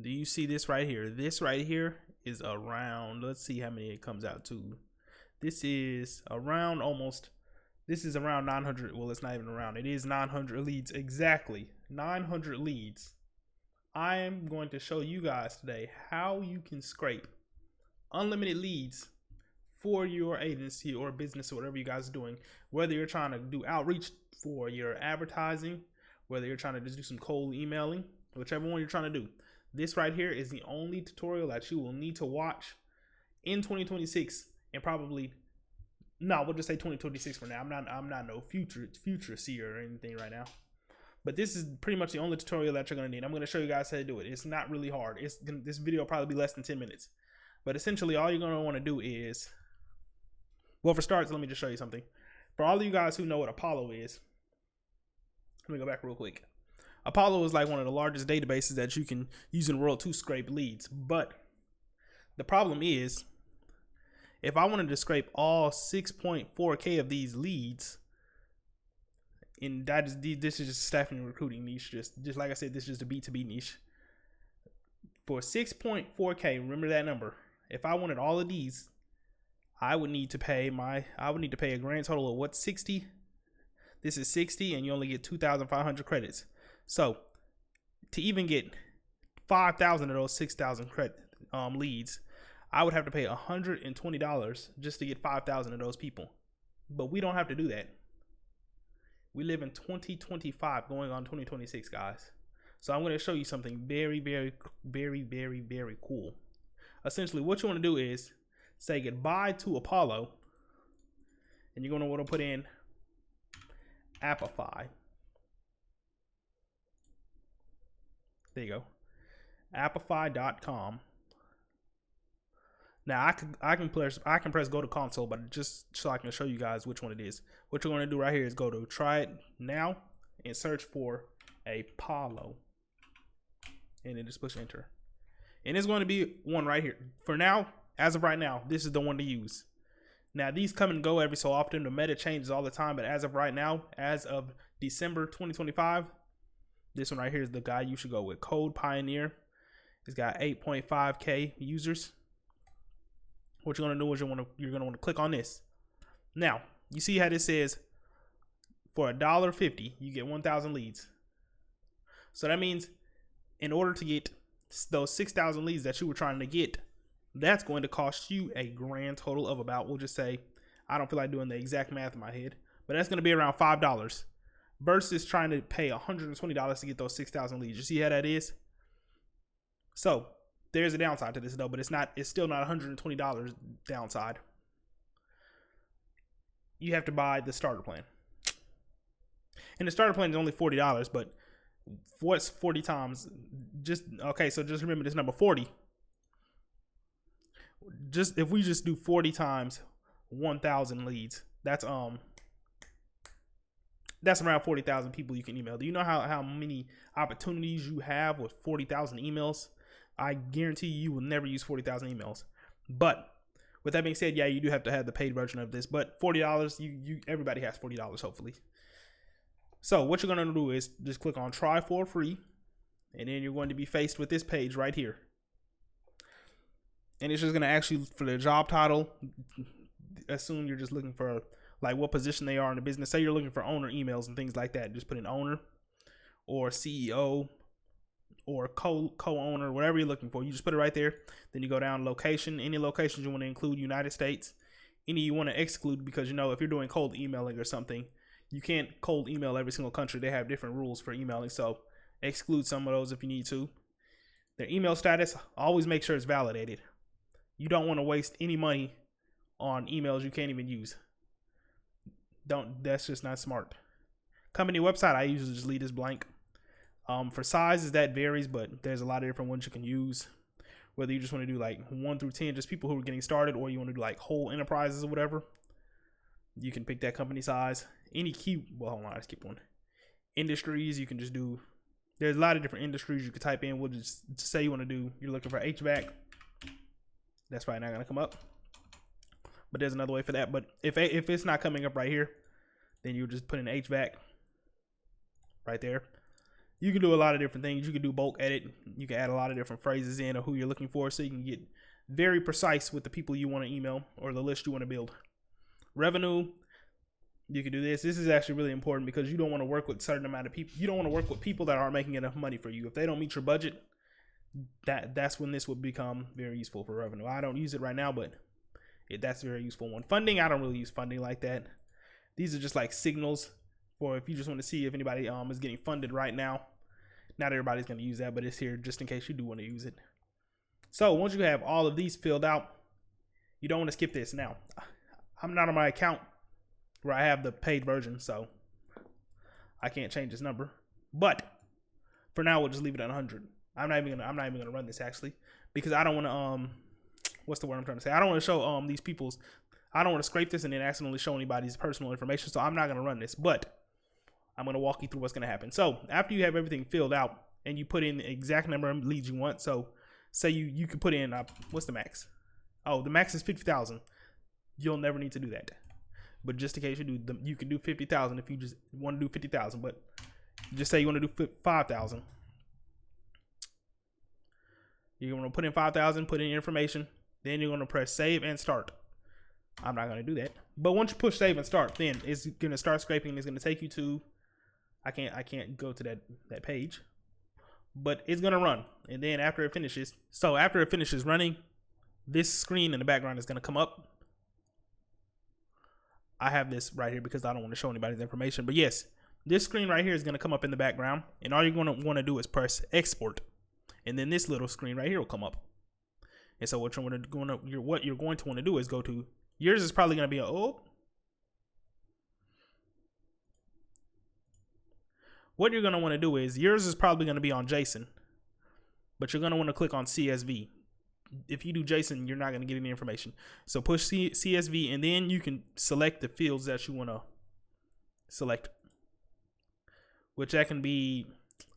Do you see this right here? This right here is around, let's see how many it comes out to. This is around this is around 900. Well, it's not even around. It is 900 leads exactly. 900 leads. I am going to show you guys today how you can scrape unlimited leads for your agency or business or whatever you guys are doing. Whether you're trying to do outreach for your advertising, whether you're trying to just do some cold emailing, whichever one you're trying to do. This right here is the only tutorial that you will need to watch in 2026, and probably, no, we'll just say 2026 for now. I'm not no future seer or anything right now. But this is pretty much the only tutorial that you're going to need. I'm going to show you guys how to do it. It's not really hard. This video will probably be less than 10 minutes. But essentially, all you're going to want to do is, well, for starters, let me just show you something. For all of you guys who know what Apollo is, let me go back real quick. Apollo is like one of the largest databases that you can use in the world to scrape leads. But the problem is, if I wanted to scrape all 6.4K of these leads, and this is just staffing and recruiting niche, just like I said, this is just a B2B niche. For 6.4K, remember that number. If I wanted all of these, I would need to pay a grand total of what, 60? This is 60, and you only get 2,500 credits. So to even get 5,000 of those 6,000 leads, I would have to pay $120 just to get 5,000 of those people. But we don't have to do that. We live in 2025 going on 2026, guys. So I'm going to show you something very, very, very, very, very cool. Essentially, what you want to do is say goodbye to Apollo, and you're going to want to put in Appify. There you go. Appify.com. Now I can press go to console, but just so I can show you guys which one it is. What you're going to do right here is go to try it now and search for Apollo, and then just push enter. And it's going to be one right here. For now, as of right now, this is the one to use. Now these come and go every so often. The meta changes all the time, but as of right now, as of December 2025, this one right here is the guy you should go with. Code Pioneer. It's got 8.5K users. What you're going to do is you're going to want to click on this. Now, you see how this says for $1.50, you get 1,000 leads. So that means in order to get those 6,000 leads that you were trying to get, that's going to cost you a grand total of about, we'll just say, I don't feel like doing the exact math in my head, but that's going to be around $5 versus trying to pay $120 to get those 6,000 leads. You see how that is? So there's a downside to this though, but it's still not $120 downside. You have to buy the starter plan. And the starter plan is only $40, but what's 40 times? So just remember this number 40. If we just do 40 times 1,000 leads, that's around 40,000 people you can email. Do you know how many opportunities you have with 40,000 emails? I guarantee you will never use 40,000 emails. But with that being said, yeah, you do have to have the paid version of this. But $40, everybody has $40, hopefully. So what you're going to do is just click on try for free. And then you're going to be faced with this page right here. And it's just going to ask you for the job title. Assume you're just looking for like what position they are in the business. Say you're looking for owner emails and things like that. Just put in owner or CEO or co-owner, whatever you're looking for. You just put it right there. Then you go down location. Any locations you want to include, United States. Any you want to exclude, because if you're doing cold emailing or something, you can't cold email every single country. They have different rules for emailing. So exclude some of those if you need to. Their email status, always make sure it's validated. You don't want to waste any money on emails you can't even use. That's just not smart. Company website, I usually just leave this blank. For sizes, that varies, but there's a lot of different ones you can use. Whether you just want to do like 1 through 10, just people who are getting started, or you want to do like whole enterprises or whatever, you can pick that company size. Hold on, I just keep one. Industries, you can just do. There's a lot of different industries you could type in. We'll just say you want to do. You're looking for HVAC. That's probably not going to come up. But there's another way for that. But if it's not coming up right here, then you just put in HVAC right there. You can do a lot of different things. You can do bulk edit. You can add a lot of different phrases in or who you're looking for, so you can get very precise with the people you want to email or the list you want to build. Revenue, you can do this. This is actually really important because you don't want to work with a certain amount of people. You don't want to work with people that aren't making enough money for you. If they don't meet your budget, that's when this would become very useful for revenue. I don't use it right now, but that's a very useful one. Funding, I don't really use funding like that. These are just like signals for if you just want to see if anybody is getting funded right now. Not everybody's going to use that, but it's here just in case you do want to use it. So once you have all of these filled out, you don't want to skip this. Now, I'm not on my account where I have the paid version, so I can't change this number. But for now, we'll just leave it at 100. I'm not even gonna run this actually because I don't want to what's the word I'm trying to say? I don't want to show these people's. I don't want to scrape this and then accidentally show anybody's personal information. So I'm not gonna run this, but I'm gonna walk you through what's gonna happen. So after you have everything filled out and you put in the exact number of leads you want, so say you could put in what's the max? Oh, the max is 50,000. You'll never need to do that, but just in case you do, you can do 50,000 if you just want to do 50,000. But just say you want to do 5,000. You're going to put in 5,000, put in your information, then you're going to press save and start. I'm not going to do that, but once you push save and start, then it's going to start scraping. It's going to take you to, I can't go to that page, but it's going to run. And then after it finishes, running, this screen in the background is going to come up. I have this right here because I don't want to show anybody's information, but yes, this screen right here is going to come up in the background, and all you're going to want to do is press export. And then this little screen right here will come up. And so what you're going to want to do is go to, yours is probably going to be what you're going to want to do is, yours is probably going to be on JSON, but you're going to want to click on CSV. If you do JSON, you're not going to get any information. So push CSV, and then you can select the fields that you want to select, which that can be,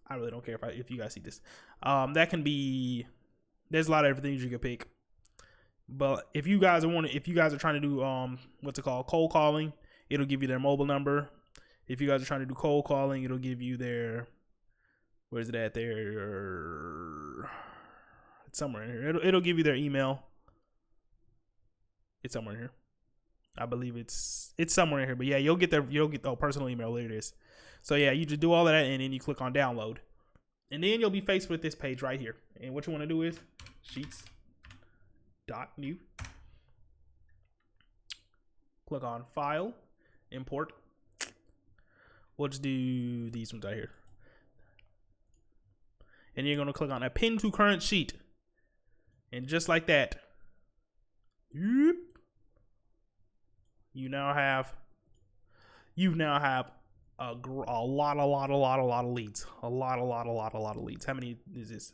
I really don't care if you guys see this. That can be, there's a lot of different things you can pick. But if you guys are trying to do what's it called, cold calling, it'll give you their mobile number. If you guys are trying to do cold calling, it'll give you their, where's it at there? It's somewhere in here. It'll give you their email. It's somewhere in here. I believe it's somewhere in here. But yeah, you'll get personal email. There it is. So yeah, you just do all of that and then you click on download. And then you'll be faced with this page right here. And what you want to do is sheets.new. Click on file, import. We'll just do these ones right here. And you're going to click on append to current sheet. And just like that, you now have a lot of leads. A lot of leads. How many is this?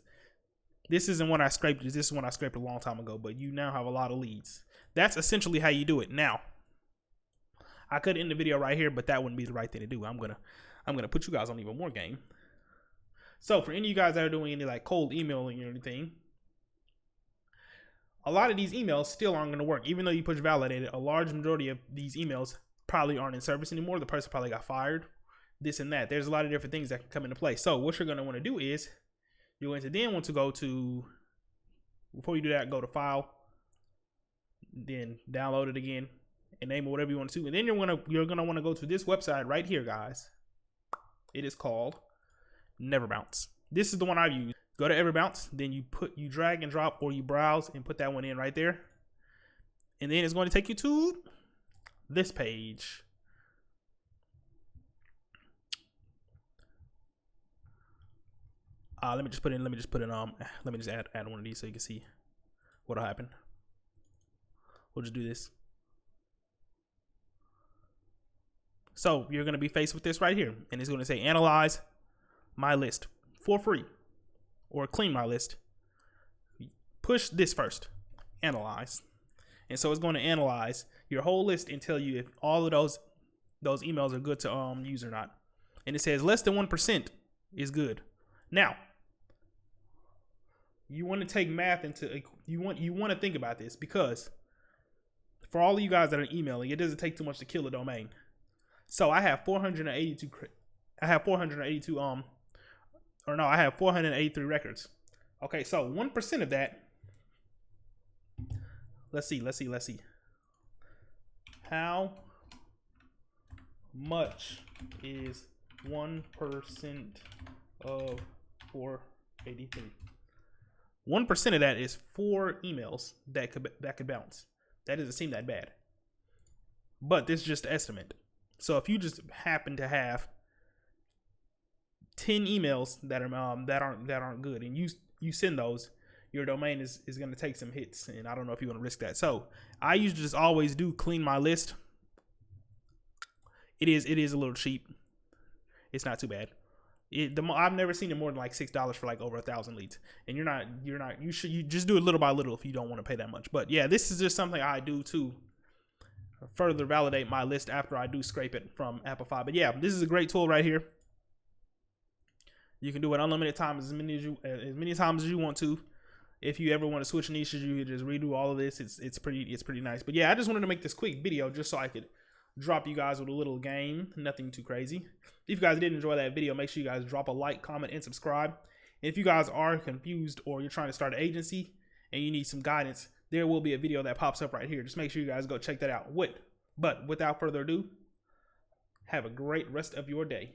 This isn't one I scraped. This is one I scraped a long time ago, but you now have a lot of leads. That's essentially how you do it. Now, I could end the video right here, but that wouldn't be the right thing to do. I'm gonna put you guys on even more game. So for any of you guys that are doing any like cold emailing or anything, a lot of these emails still aren't going to work. Even though you push validated, a large majority of these emails probably aren't in service anymore. The person probably got fired, this and that. There's a lot of different things that can come into play. So what you're going to want to do is you're going to then want to go to, before you do that, go to file, then download it again and name it whatever you want to. And then you're going to want to go to this website right here, guys. It is called Neverbounce. This is the one I've used. Go to Everbounce, then you drag and drop or you browse and put that one in right there. And then it's going to take you to this page. Let me just add one of these so you can see what'll happen. We'll just do this. So you're going to be faced with this right here, and it's going to say analyze my list for free. Or clean my list. Push this first, analyze. And so it's going to analyze your whole list and tell you if all of those emails are good to use or not. And it says less than 1% is good. Now, you want to take math into, you want to think about this, because for all of you guys that are emailing, it doesn't take too much to kill a domain. So I have 482 or no, I have 483 records. Okay, so 1% of that. Let's see. How much is 1% of 483? 1% of that is 4 emails that could bounce. That doesn't seem that bad, but this is just an estimate. So if you just happen to have 10 emails that aren't good, and you send those, your domain is going to take some hits, and I don't know if you want to risk that. So I usually just always do clean my list. It is a little cheap. It's not too bad. I've never seen it more than like $6 for like over 1,000 leads, and you just do it little by little if you don't want to pay that much. But yeah, this is just something I do to further validate my list after I do scrape it from Amplify. But yeah, this is a great tool right here. You can do it unlimited times, as many times as you want to. If you ever want to switch niches, you can just redo all of this. It's pretty nice. But yeah, I just wanted to make this quick video just so I could drop you guys with a little game, nothing too crazy. If you guys did enjoy that video, make sure you guys drop a like, comment, and subscribe. And if you guys are confused or you're trying to start an agency and you need some guidance, there will be a video that pops up right here. Just make sure you guys go check that out. But without further ado, have a great rest of your day.